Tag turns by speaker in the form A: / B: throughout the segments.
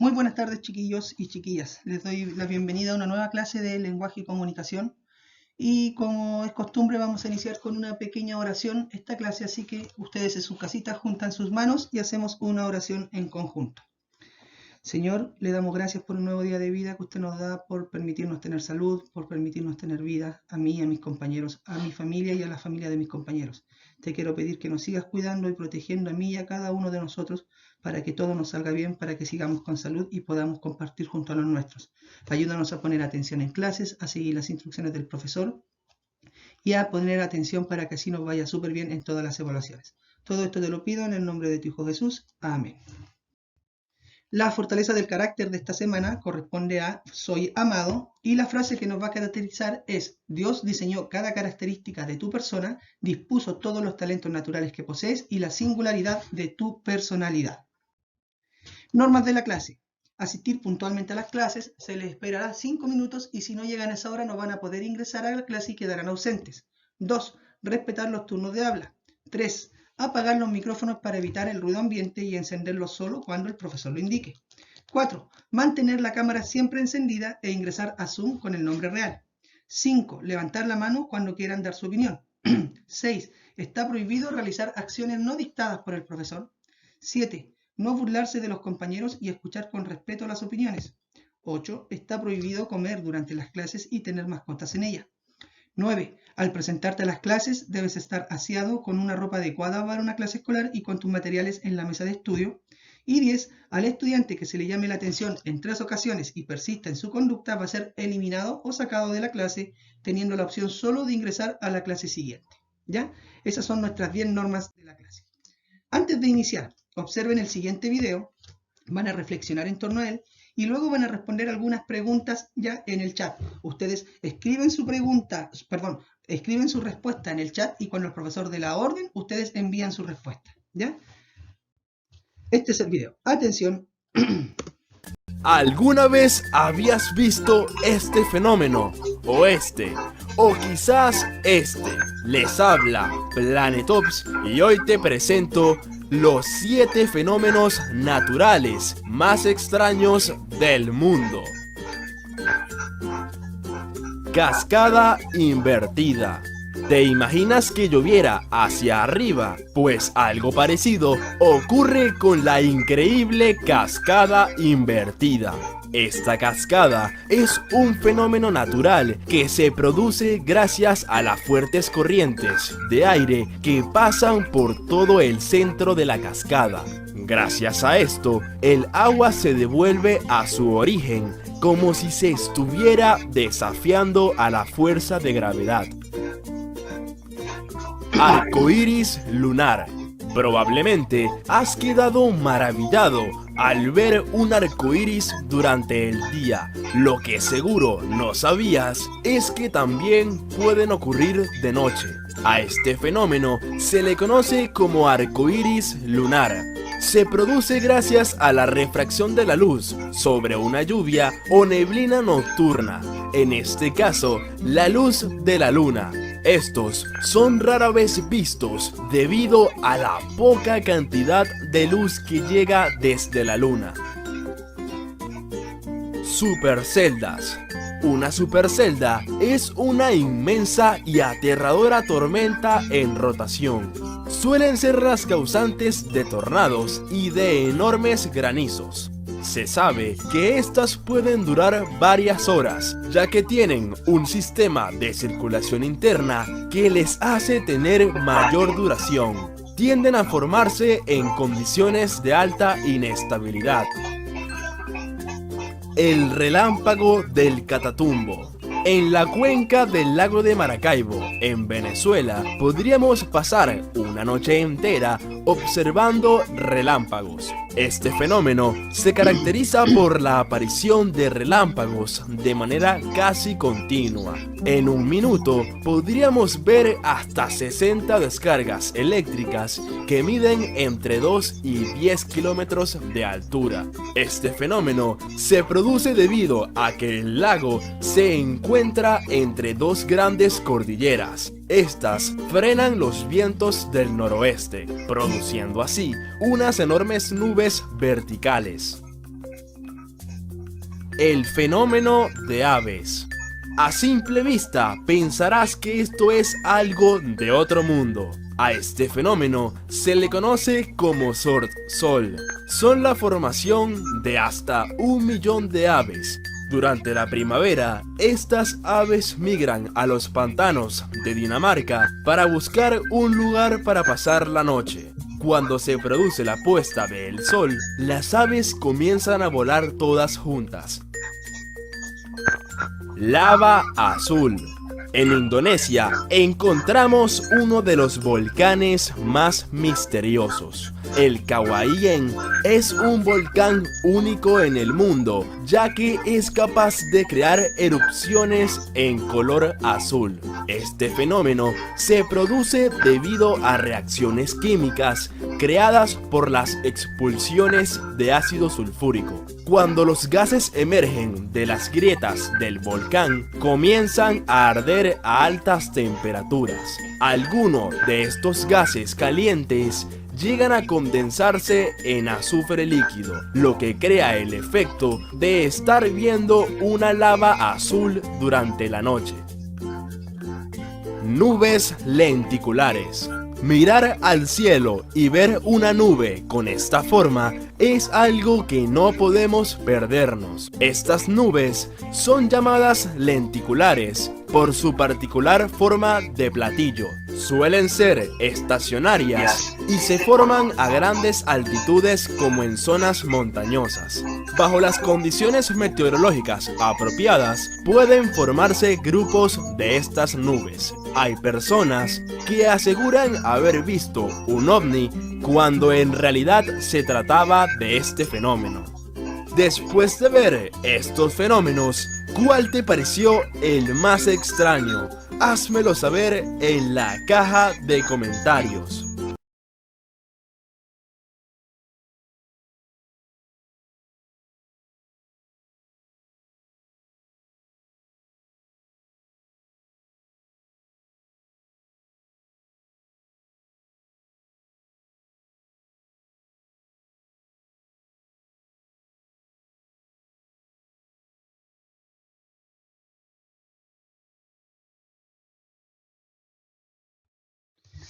A: Muy buenas tardes, chiquillos y chiquillas. Les doy la bienvenida a una nueva clase de lenguaje y comunicación. Y como es costumbre, vamos a iniciar con una pequeña oración esta clase, así que ustedes en su casita juntan sus manos y hacemos una oración en conjunto. Señor, le damos gracias por un nuevo día de vida que usted nos da, por permitirnos tener salud, por permitirnos tener vida, a mí, a mis compañeros, a mi familia y a la familia de mis compañeros. Te quiero pedir que nos sigas cuidando y protegiendo a mí y a cada uno de nosotros para que todo nos salga bien, para que sigamos con salud y podamos compartir junto a los nuestros. Ayúdanos a poner atención en clases, a seguir las instrucciones del profesor y a poner atención para que así nos vaya súper bien en todas las evaluaciones. Todo esto te lo pido en el nombre de tu Hijo Jesús. Amén. La fortaleza del carácter de esta semana corresponde a soy amado, y la frase que nos va a caracterizar es: Dios diseñó cada característica de tu persona, dispuso todos los talentos naturales que posees y la singularidad de tu personalidad. Normas de la clase: asistir puntualmente a las clases, se les esperará 5 minutos y si no llegan a esa hora no van a poder ingresar a la clase y quedarán ausentes. 2. Respetar los turnos de habla. 3. Apagar los micrófonos para evitar el ruido ambiente y encenderlos solo cuando el profesor lo indique. 4. Mantener la cámara siempre encendida e ingresar a Zoom con el nombre real. 5. Levantar la mano cuando quieran dar su opinión. 6. Está prohibido realizar acciones no dictadas por el profesor. 7. No burlarse de los compañeros y escuchar con respeto las opiniones. 8. Está prohibido comer durante las clases y tener mascotas en ellas. 9. Al presentarte a las clases debes estar aseado con una ropa adecuada para una clase escolar y con tus materiales en la mesa de estudio. Y 10. Al estudiante que se le llame la atención en 3 ocasiones y persista en su conducta va a ser eliminado o sacado de la clase, teniendo la opción solo de ingresar a la clase siguiente. ¿Ya? Esas son nuestras 10 normas de la clase. Antes de iniciar, observen el siguiente video, van a reflexionar en torno a él y luego van a responder algunas preguntas ya en el chat. Ustedes escriben su respuesta en el chat y cuando el profesor dé la orden, ustedes envían su respuesta, ¿ya? Este es el video. Atención.
B: ¿Alguna vez habías visto este fenómeno? O este, o quizás este. Les habla Planetops y hoy te presento los 7 fenómenos naturales más extraños del mundo. Cascada invertida. ¿Te imaginas que lloviera hacia arriba? Pues algo parecido ocurre con la increíble cascada invertida. Esta cascada es un fenómeno natural que se produce gracias a las fuertes corrientes de aire que pasan por todo el centro de la cascada. Gracias a esto, el agua se devuelve a su origen como si se estuviera desafiando a la fuerza de gravedad. Arcoíris lunar. Probablemente has quedado maravillado al ver un arcoíris durante el día. Lo que seguro no sabías es que también pueden ocurrir de noche. A este fenómeno se le conoce como arcoíris lunar. Se produce gracias a la refracción de la luz sobre una lluvia o neblina nocturna, en este caso, la luz de la luna. Estos son rara vez vistos debido a la poca cantidad de luz que llega desde la luna. Superceldas. Una supercelda es una inmensa y aterradora tormenta en rotación. Suelen ser las causantes de tornados y de enormes granizos. Se sabe que estas pueden durar varias horas, ya que tienen un sistema de circulación interna que les hace tener mayor duración. Tienden a formarse en condiciones de alta inestabilidad. El relámpago del Catatumbo. En la cuenca del lago de Maracaibo, en Venezuela, podríamos pasar una noche entera observando relámpagos. Este fenómeno se caracteriza por la aparición de relámpagos de manera casi continua. En un minuto podríamos ver hasta 60 descargas eléctricas que miden entre 2 y 10 kilómetros de altura. Este fenómeno se produce debido a que el lago se encuentra entre 2 grandes cordilleras. Estas frenan los vientos del noroeste, produciendo así unas enormes nubes verticales. El fenómeno de aves. A simple vista pensarás que esto es algo de otro mundo. A este fenómeno se le conoce como sort-sol. Son la formación de hasta 1 millón de aves. Durante la primavera, estas aves migran a los pantanos de Dinamarca para buscar un lugar para pasar la noche. Cuando se produce la puesta del sol, las aves comienzan a volar todas juntas. Lava azul. En Indonesia encontramos uno de los volcanes más misteriosos. El Kawaien es un volcán único en el mundo, ya que es capaz de crear erupciones en color azul. Este fenómeno se produce debido a reacciones químicas creadas por las expulsiones de ácido sulfúrico. Cuando los gases emergen de las grietas del volcán, comienzan a arder a altas temperaturas. Algunos de estos gases calientes llegan a condensarse en azufre líquido, lo que crea el efecto de estar viendo una lava azul durante la noche. Nubes lenticulares. Mirar al cielo y ver una nube con esta forma es algo que no podemos perdernos. Estas nubes son llamadas lenticulares por su particular forma de platillo. Suelen ser estacionarias y se forman a grandes altitudes como en zonas montañosas. Bajo las condiciones meteorológicas apropiadas, pueden formarse grupos de estas nubes. Hay personas que aseguran haber visto un ovni cuando en realidad se trataba de este fenómeno. Después de ver estos fenómenos, ¿cuál te pareció el más extraño? Házmelo saber en la caja de comentarios.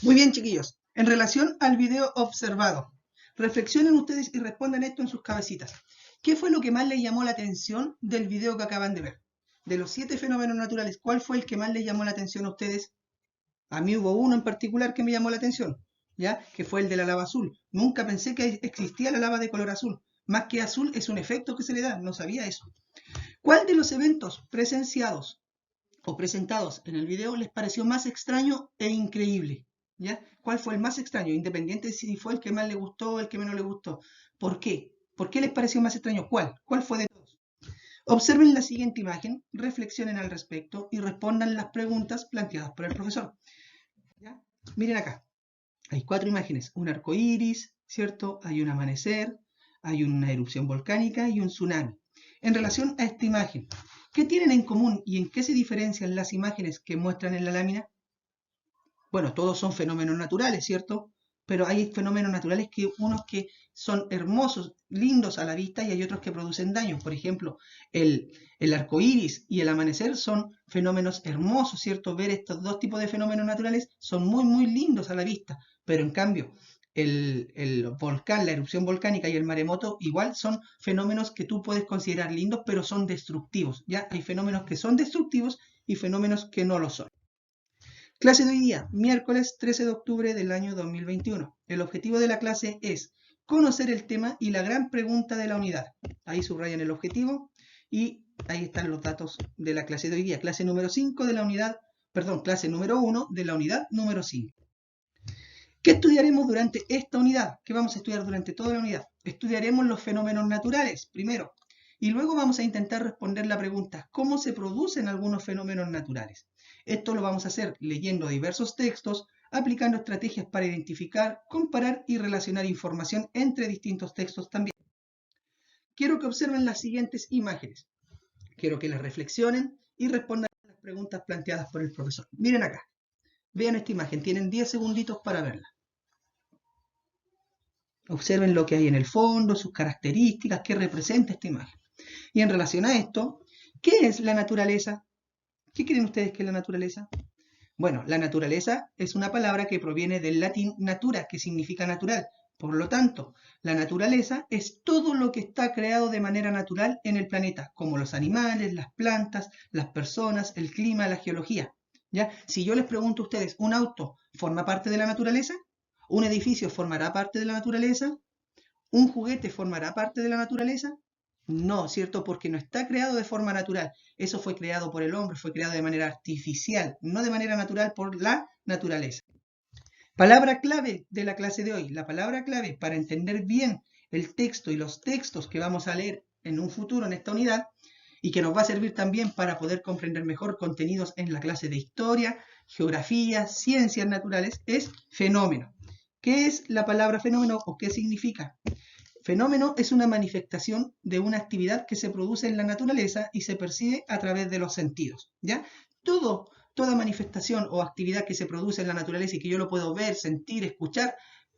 A: Muy bien, chiquillos. En relación al video observado, reflexionen ustedes y respondan esto en sus cabecitas. ¿Qué fue lo que más les llamó la atención del video que acaban de ver? De los 7 fenómenos naturales, ¿cuál fue el que más les llamó la atención a ustedes? A mí hubo uno en particular que me llamó la atención, ¿ya? Que fue el de la lava azul. Nunca pensé que existía la lava de color azul. Más que azul es un efecto que se le da, no sabía eso. ¿Cuál de los eventos presenciados o presentados en el video les pareció más extraño e increíble? ¿Ya? ¿Cuál fue el más extraño? Independiente de si fue el que más le gustó o el que menos le gustó. ¿Por qué? ¿Por qué les pareció más extraño? ¿Cuál? ¿Cuál fue de todos? Observen la siguiente imagen, reflexionen al respecto y respondan las preguntas planteadas por el profesor. ¿Ya? Miren acá. Hay 4 imágenes. Un arco iris, ¿cierto? Hay un amanecer, hay una erupción volcánica y un tsunami. En relación a esta imagen, ¿qué tienen en común y en qué se diferencian las imágenes que muestran en la lámina? Bueno, todos son fenómenos naturales, ¿cierto? Pero hay fenómenos naturales unos que son hermosos, lindos a la vista, y hay otros que producen daño. Por ejemplo, el arco iris y el amanecer son fenómenos hermosos, ¿cierto? Ver estos dos tipos de fenómenos naturales son muy, muy lindos a la vista. Pero en cambio, el volcán, la erupción volcánica y el maremoto igual son fenómenos que tú puedes considerar lindos, pero son destructivos. Ya hay fenómenos que son destructivos y fenómenos que no lo son. Clase de hoy día, miércoles 13 de octubre del año 2021. El objetivo de la clase es conocer el tema y la gran pregunta de la unidad. Ahí subrayan el objetivo y ahí están los datos de la clase de hoy día. Clase número 5 de la unidad, clase número 1 de la unidad número 5. ¿Qué estudiaremos durante esta unidad? ¿Qué vamos a estudiar durante toda la unidad? Estudiaremos los fenómenos naturales, primero, y luego vamos a intentar responder la pregunta, ¿cómo se producen algunos fenómenos naturales? Esto lo vamos a hacer leyendo diversos textos, aplicando estrategias para identificar, comparar y relacionar información entre distintos textos también. Quiero que observen las siguientes imágenes. Quiero que las reflexionen y respondan las preguntas planteadas por el profesor. Miren acá. Vean esta imagen. Tienen 10 segunditos para verla. Observen lo que hay en el fondo, sus características, qué representa esta imagen. Y en relación a esto, ¿qué es la naturaleza? ¿Qué creen ustedes que es la naturaleza? Bueno, la naturaleza es una palabra que proviene del latín natura, que significa natural. Por lo tanto, la naturaleza es todo lo que está creado de manera natural en el planeta, como los animales, las plantas, las personas, el clima, la geología. ¿Ya? Si yo les pregunto a ustedes, ¿un auto forma parte de la naturaleza? ¿Un edificio formará parte de la naturaleza? ¿Un juguete formará parte de la naturaleza? No, ¿cierto? Porque no está creado de forma natural. Eso fue creado por el hombre, fue creado de manera artificial, no de manera natural por la naturaleza. Palabra clave de la clase de hoy. La palabra clave para entender bien el texto y los textos que vamos a leer en un futuro en esta unidad y que nos va a servir también para poder comprender mejor contenidos en la clase de historia, geografía, ciencias naturales, es fenómeno. ¿Qué es la palabra fenómeno o qué significa? Fenómeno es una manifestación de una actividad que se produce en la naturaleza y se percibe a través de los sentidos, ¿ya? Toda manifestación o actividad que se produce en la naturaleza y que yo lo puedo ver, sentir, escuchar,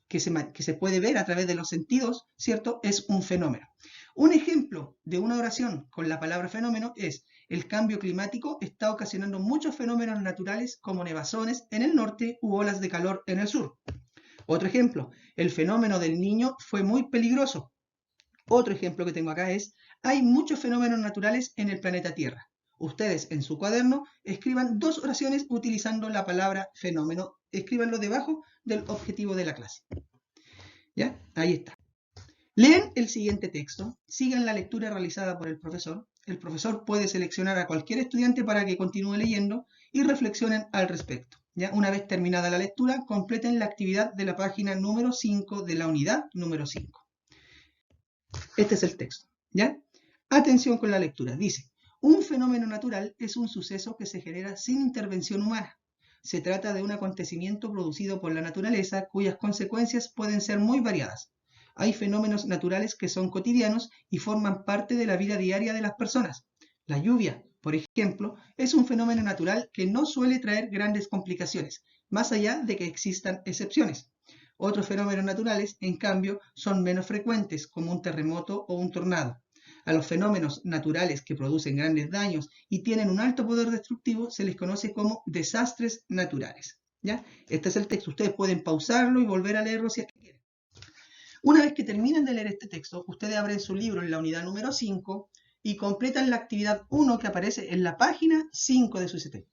A: que se puede ver a través de los sentidos, ¿cierto? Es un fenómeno. Un ejemplo de una oración con la palabra fenómeno es: el cambio climático está ocasionando muchos fenómenos naturales como nevazones en el norte u olas de calor en el sur. Otro ejemplo, el fenómeno del Niño fue muy peligroso. Otro ejemplo que tengo acá es: hay muchos fenómenos naturales en el planeta Tierra. Ustedes en su cuaderno escriban 2 oraciones utilizando la palabra fenómeno. Escríbanlo debajo del objetivo de la clase. ¿Ya? Ahí está. Lean el siguiente texto, sigan la lectura realizada por el profesor. El profesor puede seleccionar a cualquier estudiante para que continúe leyendo y reflexionen al respecto. ¿Ya? Una vez terminada la lectura, completen la actividad de la página número 5 de la unidad número 5. Este es el texto. ¿Ya? Atención con la lectura. Dice: un fenómeno natural es un suceso que se genera sin intervención humana. Se trata de un acontecimiento producido por la naturaleza cuyas consecuencias pueden ser muy variadas. Hay fenómenos naturales que son cotidianos y forman parte de la vida diaria de las personas. La lluvia, por ejemplo, es un fenómeno natural que no suele traer grandes complicaciones, más allá de que existan excepciones. Otros fenómenos naturales, en cambio, son menos frecuentes, como un terremoto o un tornado. A los fenómenos naturales que producen grandes daños y tienen un alto poder destructivo se les conoce como desastres naturales. ¿Ya? Este es el texto. Ustedes pueden pausarlo y volver a leerlo si es que quieren. Una vez que terminen de leer este texto, ustedes abren su libro en la unidad número 5 y completan la actividad 1 que aparece en la página 5 de su ICT.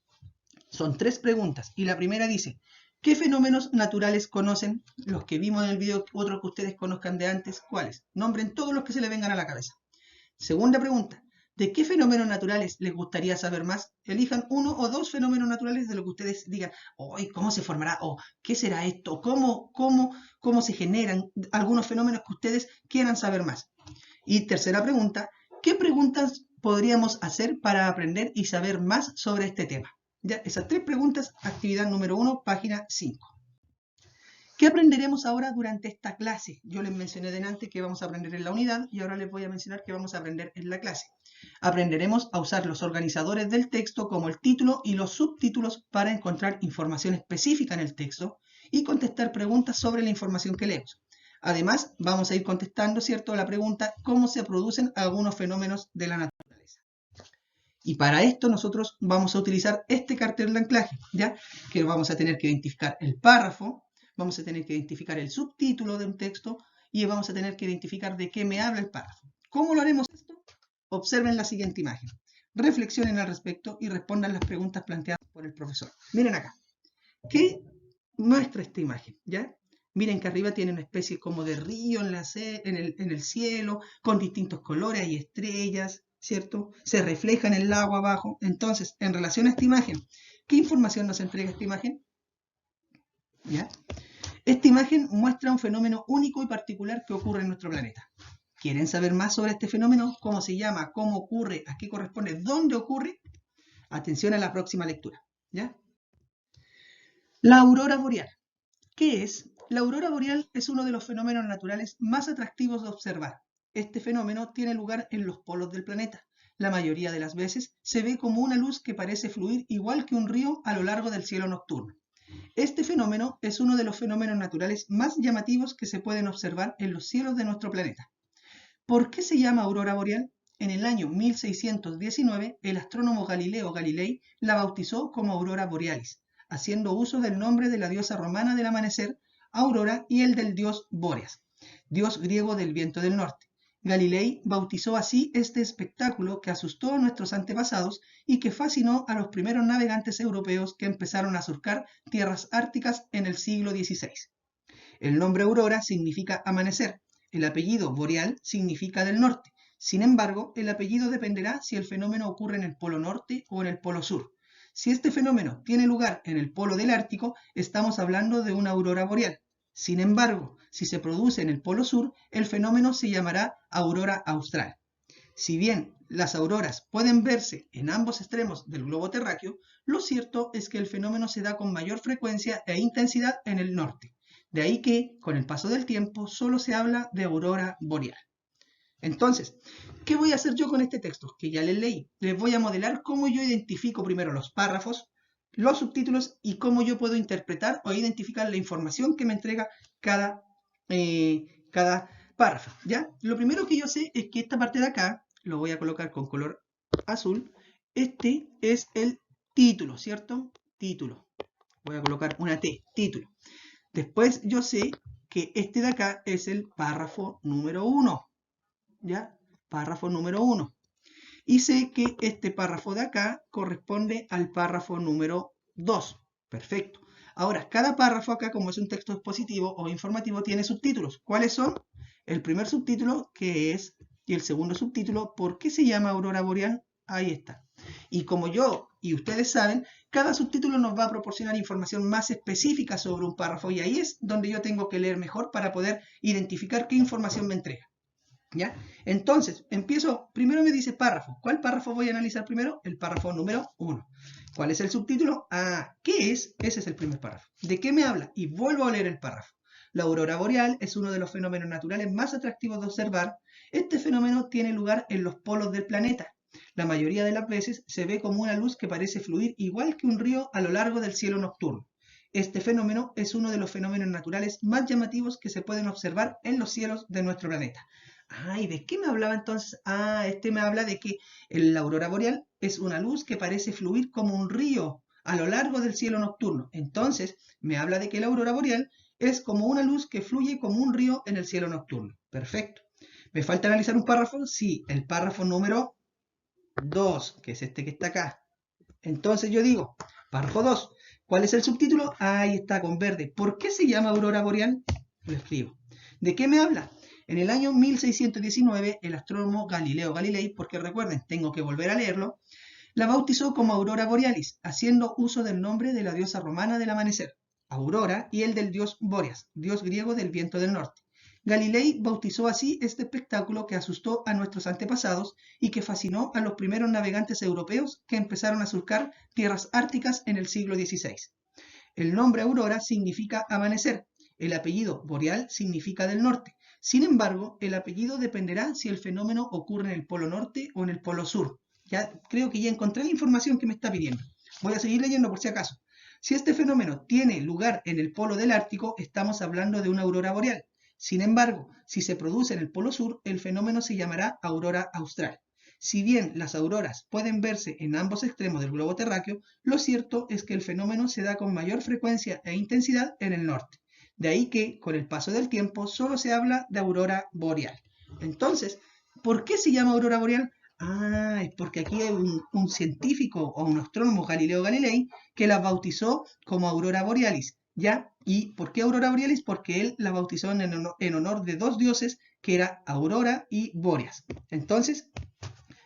A: Son 3 preguntas y la primera dice: ¿qué fenómenos naturales conocen? Los que vimos en el video, otros que ustedes conozcan de antes, ¿cuáles? Nombren todos los que se les vengan a la cabeza. Segunda pregunta: ¿de qué fenómenos naturales les gustaría saber más? Elijan 1 o 2 fenómenos naturales de lo que ustedes digan: ¿cómo se formará? ¿O qué será esto? ¿Cómo se generan algunos fenómenos que ustedes quieran saber más? Y tercera pregunta: ¿qué preguntas podríamos hacer para aprender y saber más sobre este tema? Ya, esas 3 preguntas, actividad número 1, página 5. ¿Qué aprenderemos ahora durante esta clase? Yo les mencioné delante que vamos a aprender en la unidad y ahora les voy a mencionar que vamos a aprender en la clase. Aprenderemos a usar los organizadores del texto como el título y los subtítulos para encontrar información específica en el texto y contestar preguntas sobre la información que leemos. Además, vamos a ir contestando, ¿cierto?, la pregunta: ¿cómo se producen algunos fenómenos de la naturaleza? Y para esto nosotros vamos a utilizar este cartel de anclaje, ¿ya? Que vamos a tener que identificar el párrafo, vamos a tener que identificar el subtítulo de un texto y vamos a tener que identificar de qué me habla el párrafo. ¿Cómo lo haremos esto? Observen la siguiente imagen. Reflexionen al respecto y respondan las preguntas planteadas por el profesor. Miren acá. ¿Qué muestra esta imagen? ¿Ya? Miren que arriba tiene una especie como de río en el cielo, con distintos colores y estrellas, ¿cierto? Se refleja en el agua abajo. Entonces, en relación a esta imagen, ¿qué información nos entrega esta imagen? ¿Ya? Esta imagen muestra un fenómeno único y particular que ocurre en nuestro planeta. ¿Quieren saber más sobre este fenómeno? ¿Cómo se llama? ¿Cómo ocurre? ¿A qué corresponde? ¿Dónde ocurre? Atención a la próxima lectura. ¿Ya? La aurora boreal. ¿Qué es? La aurora boreal es uno de los fenómenos naturales más atractivos de observar. Este fenómeno tiene lugar en los polos del planeta. La mayoría de las veces se ve como una luz que parece fluir igual que un río a lo largo del cielo nocturno. Este fenómeno es uno de los fenómenos naturales más llamativos que se pueden observar en los cielos de nuestro planeta. ¿Por qué se llama aurora boreal? en el año 1619, el astrónomo Galileo Galilei la bautizó como aurora borealis, haciendo uso del nombre de la diosa romana del amanecer, Aurora, y el del dios Bóreas, dios griego del viento del norte. Galilei bautizó así este espectáculo que asustó a nuestros antepasados y que fascinó a los primeros navegantes europeos que empezaron a surcar tierras árticas en el siglo XVI. El nombre aurora significa amanecer, el apellido boreal significa del norte. Sin embargo, el apellido dependerá si el fenómeno ocurre en el polo norte o en el polo sur. Si este fenómeno tiene lugar en el polo del Ártico, estamos hablando de una aurora boreal. Sin embargo, si se produce en el polo sur, el fenómeno se llamará aurora austral. Si bien las auroras pueden verse en ambos extremos del globo terráqueo, lo cierto es que el fenómeno se da con mayor frecuencia e intensidad en el norte. De ahí que, con el paso del tiempo, solo se habla de aurora boreal. Entonces, ¿qué voy a hacer yo con este texto? Que ya les leí. Les voy a modelar cómo yo identifico primero los párrafos, los subtítulos y cómo yo puedo interpretar o identificar la información que me entrega cada párrafo, ¿ya? Lo primero que yo sé es que esta parte de acá, lo voy a colocar con color azul, este es el título, ¿cierto? Título. Voy a colocar una T, título. Después yo sé que este de acá es el párrafo número 1, ¿ya? Párrafo número 1. Y sé que este párrafo de acá corresponde al párrafo número 2. Perfecto. Ahora, cada párrafo acá, como es un texto expositivo o informativo, tiene subtítulos. ¿Cuáles son? El primer subtítulo, que es, y el segundo subtítulo, ¿por qué se llama aurora boreal? Ahí está. Y como yo y ustedes saben, cada subtítulo nos va a proporcionar información más específica sobre un párrafo y ahí es donde yo tengo que leer mejor para poder identificar qué información me entrega. ¿Ya? Entonces, empiezo, primero me dice párrafo. ¿Cuál párrafo voy a analizar primero? El párrafo número 1. ¿Cuál es el subtítulo? Ah, ¿qué es? Ese es el primer párrafo. ¿De qué me habla? Y vuelvo a leer el párrafo. La aurora boreal es uno de los fenómenos naturales más atractivos de observar. Este fenómeno tiene lugar en los polos del planeta. La mayoría de las veces se ve como una luz que parece fluir igual que un río a lo largo del cielo nocturno. Este fenómeno es uno de los fenómenos naturales más llamativos que se pueden observar en los cielos de nuestro planeta. Ah, ¿y de qué me hablaba entonces? Ah, este me habla de que la aurora boreal es una luz que parece fluir como un río a lo largo del cielo nocturno. Entonces, me habla de que la aurora boreal es como una luz que fluye como un río en el cielo nocturno. Perfecto. ¿Me falta analizar un párrafo? Sí, el párrafo número 2, que es este que está acá. Entonces yo digo, párrafo 2, ¿cuál es el subtítulo? Ahí está con verde. ¿Por qué se llama aurora boreal? Lo escribo. ¿De qué me habla? En el año 1619, el astrónomo Galileo Galilei, porque recuerden, tengo que volver a leerlo, la bautizó como aurora borealis, haciendo uso del nombre de la diosa romana del amanecer, Aurora, y el del dios Bóreas, dios griego del viento del norte. Galilei bautizó así este espectáculo que asustó a nuestros antepasados y que fascinó a los primeros navegantes europeos que empezaron a surcar tierras árticas en el siglo XVI. El nombre Aurora significa amanecer, el apellido Boreal significa del norte. Sin embargo, el apellido dependerá si el fenómeno ocurre en el polo norte o en el polo sur. Ya creo que ya encontré la información que me está pidiendo. Voy a seguir leyendo por si acaso. Si este fenómeno tiene lugar en el polo del Ártico, estamos hablando de una aurora boreal. Sin embargo, si se produce en el polo sur, el fenómeno se llamará aurora austral. Si bien las auroras pueden verse en ambos extremos del globo terráqueo, lo cierto es que el fenómeno se da con mayor frecuencia e intensidad en el norte. De ahí que, con el paso del tiempo, solo se habla de aurora boreal. Entonces, ¿por qué se llama aurora boreal? Ah, es porque aquí hay un científico o un astrónomo, Galileo Galilei, que la bautizó como aurora borealis, ¿ya? ¿Y por qué aurora borealis? Porque él la bautizó en honor de dos dioses, que era Aurora y Bóreas. Entonces,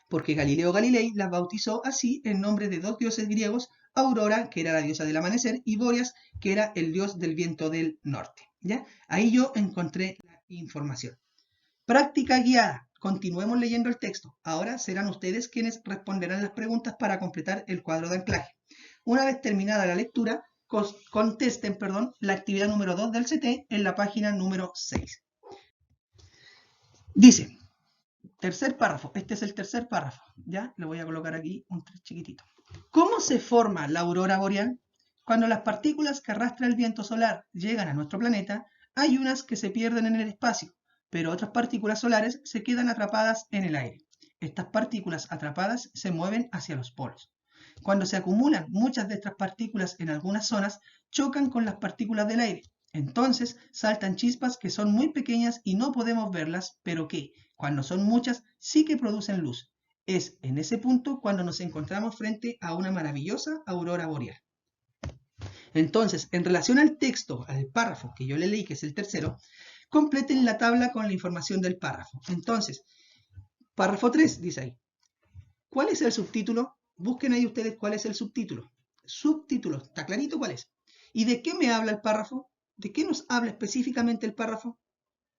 A: porque Galileo Galilei la bautizó así en nombre de dos dioses griegos, Aurora, que era la diosa del amanecer, y Bóreas, que era el dios del viento del norte. ¿Ya? Ahí yo encontré la información. Práctica guiada. Continuemos leyendo el texto. Ahora serán ustedes quienes responderán las preguntas para completar el cuadro de anclaje. Una vez terminada la lectura, contesten la actividad número 2 del CT en la página número 6. Dice, tercer párrafo, este es el tercer párrafo, ¿ya? Le voy a colocar aquí un chiquitito. ¿Cómo se forma la aurora boreal? Cuando las partículas que arrastra el viento solar llegan a nuestro planeta, hay unas que se pierden en el espacio, pero otras partículas solares se quedan atrapadas en el aire. Estas partículas atrapadas se mueven hacia los polos. Cuando se acumulan muchas de estas partículas en algunas zonas, chocan con las partículas del aire. Entonces saltan chispas que son muy pequeñas y no podemos verlas, pero que, cuando son muchas, sí que producen luz. Es en ese punto cuando nos encontramos frente a una maravillosa aurora boreal. Entonces, en relación al texto, al párrafo que yo le leí, que es el tercero, completen la tabla con la información del párrafo. Entonces, párrafo 3 dice ahí, ¿cuál es el subtítulo? Busquen ahí ustedes cuál es el subtítulo. Subtítulo, ¿está clarito cuál es? ¿Y de qué me habla el párrafo? ¿De qué nos habla específicamente el párrafo?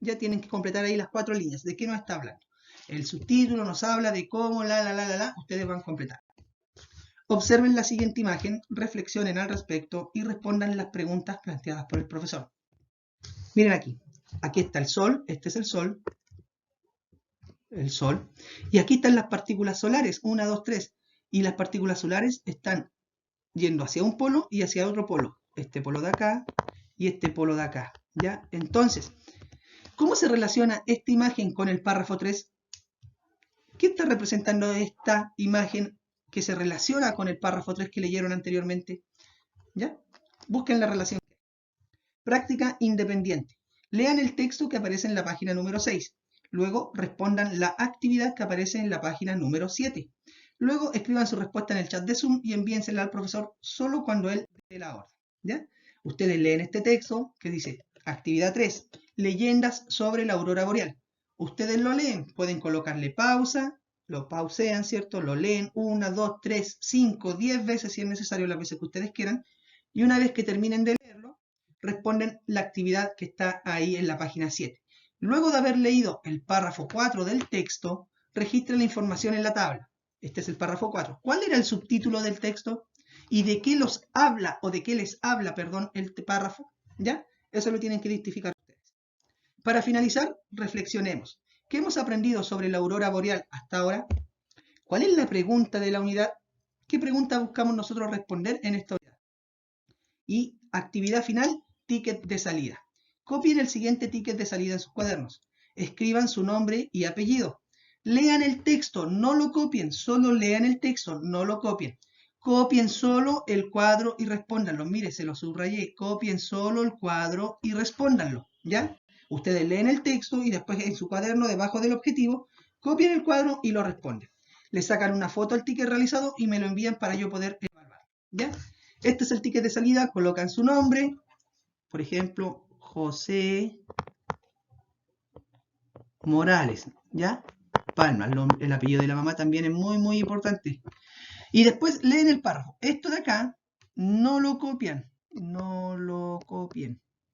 A: Ya tienen que completar ahí las 4 líneas. ¿De qué nos está hablando? El subtítulo nos habla de cómo, ustedes van a completar. Observen la siguiente imagen, reflexionen al respecto y respondan las preguntas planteadas por el profesor. Miren aquí. Aquí está el Sol, este es el Sol, y aquí están las partículas solares, 1, 2, 3, y las partículas solares están yendo hacia un polo y hacia otro polo, este polo de acá y este polo de acá, ¿ya? Entonces, ¿cómo se relaciona esta imagen con el párrafo 3? ¿Qué está representando esta imagen que se relaciona con el párrafo 3 que leyeron anteriormente? ¿Ya? Busquen la relación. Práctica independiente. Lean el texto que aparece en la página número 6. Luego respondan la actividad que aparece en la página número 7. Luego escriban su respuesta en el chat de Zoom y envíensela al profesor solo cuando él dé la orden. ¿Ya? Ustedes leen este texto que dice, actividad 3, leyendas sobre la aurora boreal. Ustedes lo leen, pueden colocarle pausa, lo pausean, ¿cierto? Lo leen 1, 2, 3, 5, 10 veces si es necesario, las veces que ustedes quieran. Y una vez que terminen de leerlo, responden la actividad que está ahí en la página 7. Luego de haber leído el párrafo 4 del texto, registren la información en la tabla. Este es el párrafo 4. ¿Cuál era el subtítulo del texto? ¿Y de qué los habla o de qué les habla, perdón, el párrafo? ¿Ya? Eso lo tienen que identificar ustedes. Para finalizar, reflexionemos. ¿Qué hemos aprendido sobre la aurora boreal hasta ahora? ¿Cuál es la pregunta de la unidad? ¿Qué pregunta buscamos nosotros responder en esta unidad? Y actividad final, ticket de salida. Copien el siguiente ticket de salida en sus cuadernos. Escriban su nombre y apellido. Lean el texto, no lo copien, solo lean el texto, no lo copien. Copien solo el cuadro y respóndanlo. Mire, se lo subrayé. Copien solo el cuadro y respóndanlo, ¿ya? Ustedes leen el texto y después en su cuaderno, debajo del objetivo, copien el cuadro y lo responden. Le sacan una foto al ticket realizado y me lo envían para yo poder evaluar, ¿ya? Este es el ticket de salida, colocan su nombre, por ejemplo, José Morales, ¿ya? Palma, el apellido de la mamá también es muy, muy importante. Y después leen el párrafo. Esto de acá no lo copian,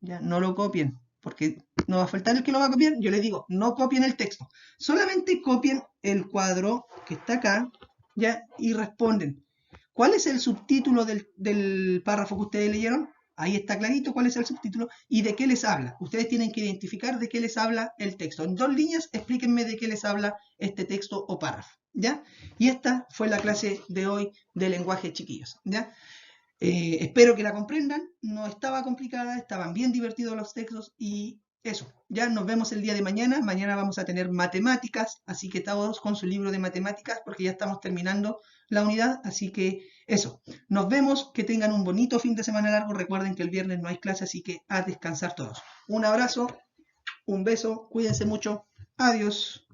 A: ¿ya? No lo copien, porque no va a faltar el que lo va a copiar. Yo les digo, no copien el texto, solamente copien el cuadro que está acá, ¿ya? Y responden. ¿Cuál es el subtítulo del párrafo que ustedes leyeron? Ahí está clarito cuál es el subtítulo y de qué les habla. Ustedes tienen que identificar de qué les habla el texto. En 2 líneas, explíquenme de qué les habla este texto o párrafo, ¿ya? Y esta fue la clase de hoy de lenguaje, chiquillos, ¿ya? Espero que la comprendan. No estaba complicada, estaban bien divertidos los textos y eso. Ya nos vemos el día de mañana. Mañana vamos a tener matemáticas, así que todos con su libro de matemáticas porque ya estamos terminando la unidad, así que eso. Nos vemos, que tengan un bonito fin de semana largo. Recuerden que el viernes no hay clase, así que a descansar todos. Un abrazo, un beso, cuídense mucho. Adiós.